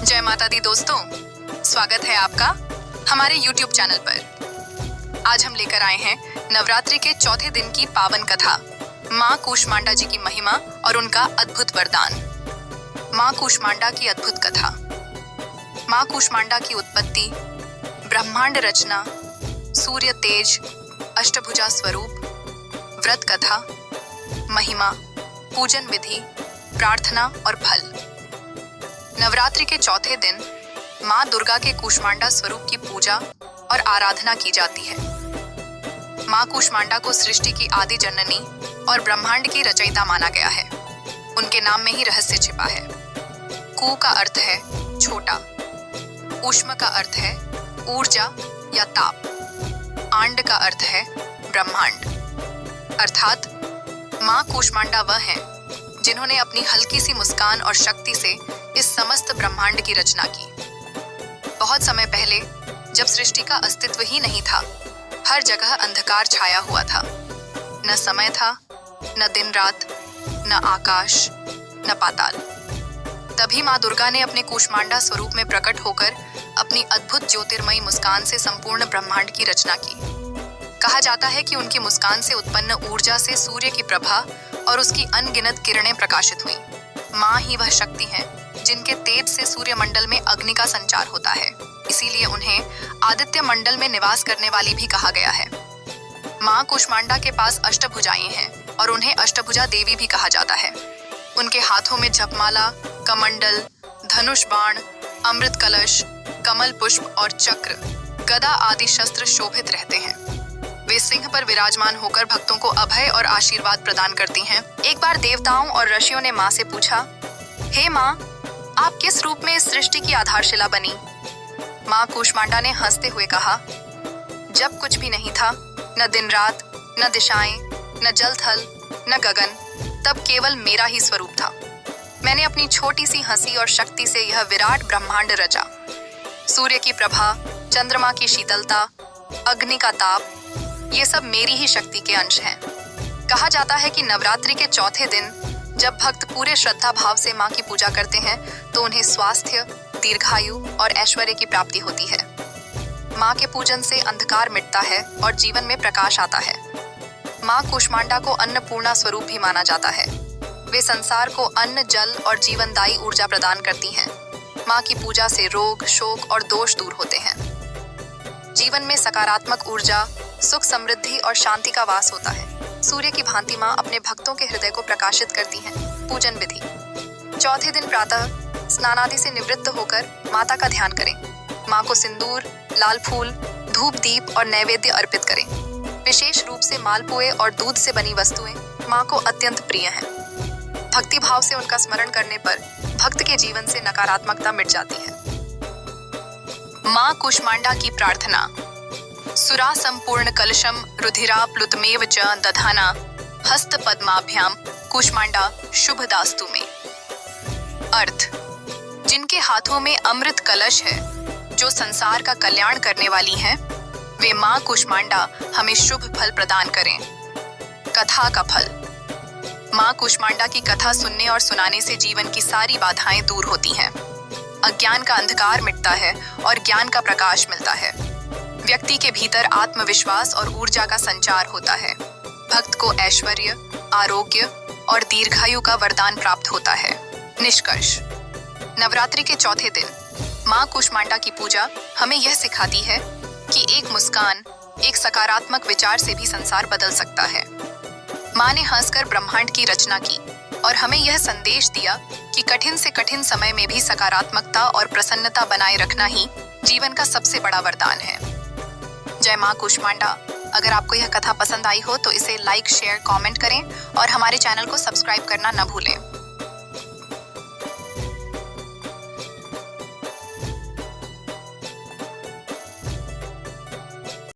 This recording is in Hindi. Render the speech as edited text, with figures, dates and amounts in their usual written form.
जय माता दी दोस्तों, स्वागत है आपका हमारे YouTube चैनल पर। आज हम लेकर आए हैं नवरात्रि के चौथे दिन की पावन कथा, माँ कूष्मांडा जी की महिमा और उनका अद्भुत वरदान। माँ कूष्मांडा की अद्भुत कथा। माँ कूष्मांडा की उत्पत्ति, ब्रह्मांड रचना, सूर्य तेज, अष्टभुजा स्वरूप, व्रत कथा, महिमा, पूजन विधि, प्रार्थना और फल। नवरात्रि के चौथे दिन माँ दुर्गा के कूष्मांडा स्वरूप की पूजा और आराधना की जाती है। माँ कूष्मांडा को सृष्टि की आदि जननी और ब्रह्मांड की रचयिता माना गया है। उनके नाम में ही रहस्य छिपा है। कू का अर्थ है छोटा, ऊष्म का अर्थ है ऊर्जा या ताप, आंड का अर्थ है ब्रह्मांड। अर्थात माँ कूष्मांडा वह हैं जिन्होंने अपनी हल्की सी मुस्कान और शक्ति से इस समस्त ब्रह्मांड की रचना की। बहुत समय पहले, जब सृष्टि का अस्तित्व ही नहीं था, हर जगह अंधकार छाया हुआ था। न समय था, न दिन रात, न आकाश, न पाताल। तभी माँ दुर्गा ने अपने कूष्मांडा स्वरूप में प्रकट होकर अपनी अद्भुत ज्योतिर्मयी मुस्कान से संपूर्ण ब्रह्मांड की रचना की। कहा जाता है कि उनकी मुस्कान से उत्पन्न ऊर्जा से सूर्य की प्रभा और उसकी अनगिनत किरणें प्रकाशित हुईं। माँ ही वह शक्ति हैं जिनके तेज से सूर्य मंडल में अग्नि का संचार होता है। इसीलिए उन्हें आदित्य मंडल में निवास करने वाली भी कहा गया है। माँ कूष्मांडा के पास अष्टभुजाएं हैं और उन्हें अष्टभुजा देवी भी कहा जाता है। उनके हाथों में जपमाला, कमंडल, धनुष बाण, अमृत कलश, कमल पुष्प और चक्र, गदा आदि शस्त्र शोभित रहते हैं। वे सिंह पर विराजमान होकर भक्तों को अभय और आशीर्वाद प्रदान करती हैं। एक बार देवताओं और ऋषियों ने माँ से पूछा, हे माँ, आप किस रूप में इस सृष्टि की आधारशिला बनी? माँ कूष्मांडा ने हंसते हुए कहा, जब कुछ भी नहीं था, न दिन रात, न दिशाएं, न जल थल, न गगन, तब केवल मेरा ही स्वरूप था। मैंने अपनी छोटी सी हंसी और शक्ति से यह विराट ब्रह्मांड रचा। सूर्य की प्रभा, चंद्रमा की शीतलता, अग्नि का ताप, ये सब मेरी ही शक्ति के अंश हैं। कहा जाता है कि नवरात्रि के चौथे दिन जब भक्त पूरे श्रद्धा भाव से माँ की पूजा करते हैं तो उन्हें स्वास्थ्य, दीर्घायु और ऐश्वर्य की प्राप्ति होती है। माँ के पूजन से अंधकार मिटता है और जीवन में प्रकाश आता है। माँ कूष्मांडा को अन्नपूर्णा स्वरूप भी माना जाता है। वे संसार को अन्न, जल और जीवनदायी ऊर्जा प्रदान करती हैं। माँ की पूजा से रोग, शोक और दोष दूर होते हैं। जीवन में सकारात्मक ऊर्जा, सुख, समृद्धि और शांति का वास होता है। सूर्य की भांति माँ अपने भक्तों के हृदय को प्रकाशित करती हैं। पूजन विधि। चौथे दिन प्रातः स्नान आदि से निवृत्त होकर माता का ध्यान करें। माँ को सिंदूर, लाल फूल, धूप, दीप और नैवेद्य अर्पित करें। विशेष रूप से मालपुए और दूध से बनी वस्तुएं माँ को अत्यंत प्रिय हैं। भक्ति भाव से उनका स्मरण करने पर भक्त के जीवन से नकारात्मकता मिट जाती है। माँ कूष्मांडा की प्रार्थना। सुरा संपूर्ण कलशम रुधिराप्लुतमेव च दधाना हस्त पद्माभ्याम कूष्मांडा शुभ दास्तु में। अर्थ, जिनके हाथों में अमृत कलश है, जो संसार का कल्याण करने वाली हैं, वे माँ कूष्मांडा हमें शुभ फल प्रदान करें। कथा का फल। माँ कूष्मांडा की कथा सुनने और सुनाने से जीवन की सारी बाधाएं दूर होती हैं। अज्ञान का अंधकार मिटता है और ज्ञान का प्रकाश मिलता है। व्यक्ति के भीतर आत्मविश्वास और ऊर्जा का संचार होता है। भक्त को ऐश्वर्य, आरोग्य और दीर्घायु का वरदान प्राप्त होता है। निष्कर्ष, नवरात्रि के चौथे दिन माँ कूष्मांडा की पूजा हमें यह सिखाती है कि एक मुस्कान, एक सकारात्मक विचार से भी संसार बदल सकता है। माँ ने हंसकर ब्रह्मांड की रचना की और हमें यह संदेश दिया कि कठिन से कठिन समय में भी सकारात्मकता और प्रसन्नता बनाए रखना ही जीवन का सबसे बड़ा वरदान है। जय माँ कूष्मांडा। अगर आपको यह कथा पसंद आई हो तो इसे लाइक, शेयर, कमेंट करें और हमारे चैनल को सब्सक्राइब करना न भूलें।